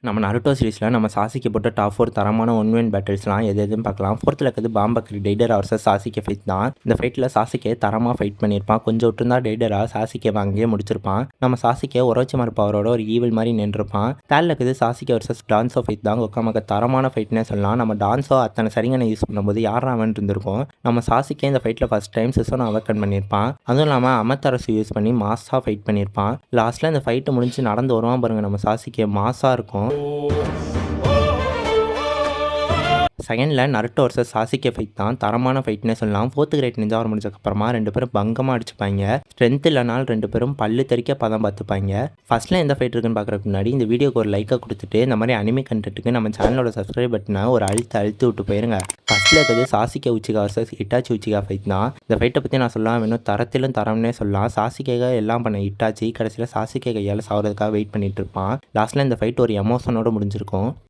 நம்ம நருட்டோ சீரிஸில் நம்ம சாசிக்கு போட்ட டாப் 4 தரமான ஒன் பேட்டில்ஸ்லாம் எதுன்னு பார்க்கலாம். ஃபோர்த்தில் இருக்கிறது பாம்பக்கரி டெய்டரா வர்சஸ் சாசிகே ஃபைட் தான். இந்த ஃபைட்டில் சாசிகே தரமாக ஃபைட் பண்ணியிருப்பான். கொஞ்சம் விட்டுருந்தா டெய்டரா சாசிகே அங்கேயே முடிச்சிருப்பான். நம்ம சாசிகே ஒரோச்சிமாரு பவரோட ஒரு ஈவில் மாதிரி நின்றுப்பான். தேர்டில் இருக்கிறது சாசிகே வர்சஸ் டான்ஸோ ஃபைட் தான். ஒக்காமக்க தரமான ஃபைட்னே சொல்லலாம். நம்ம டான்ஸோ அத்தனை சரிங்கனை யூஸ் பண்ணும்போது யார் அவன் இருந்திருக்கும். நம்ம சாசிகே இந்த ஃபைட்டில் ஃபஸ்ட் டைம் சிசோனை அவக்கன் பண்ணியிருப்பான். அதுவும் இல்லாமல் அமத்தரசு யூஸ் பண்ணி மாஸாக ஃபைட் பண்ணியிருப்பான். லாஸ்ட்டில் இந்த ஃபைட்டு முடிஞ்சு நடந்து வருவான் பாருங்கள் நம்ம சாசிகே மாஸாக இருக்கும். செகண்டில் நருட்டோ வர்சஸ் சாசிகே ஃபைட் தான். தரமான ஃபைட்னே சொல்லலாம். ஃபோர்த்து கிரேட் நிஞ்சா வர முடிஞ்சதுக்கப்புறமா 2 பேரும் பங்கமாக அடிச்சுப்பாங்க. ஸ்ட்ரென்த் இல்லைனாலும் 2 பேரும் பல்லு தெறிக்க பதம் பார்த்துப்பாங்க. ஃபஸ்ட்டில் எந்த ஃபைட் இருக்குன்னு பார்க்குறதுக்கு முன்னாடி இந்த வீடியோக்கு ஒரு லைக்கை கொடுத்துட்டு இந்த மாதிரி அனிமே கண்டென்ட்டுக்கு நம்ம சேனலோட சப்ஸ்கிரைப் பட்டனை ஒரு அழுத்து விட்டு போயிருங்க. ஃபஸ்ட்டில் இருக்கிறது Sasuke Uchiha versus Itachi Uchiha fight தான். இந்த ஃபைட்டை பற்றி நான் சொல்லலாம் வேணும் தரத்திலும் தரம்னே சொல்லலாம். சாசிகேக எல்லாம் பண்ண இட்டாச்சி கடைசியில் சாசிகே கையால் சாகிறதுக்காக வெயிட் பண்ணிட்டு இருப்பான். லாஸ்ட்டில் இந்த ஃபைட் ஒரு எமோஷனோட முடிஞ்சிருக்கும்.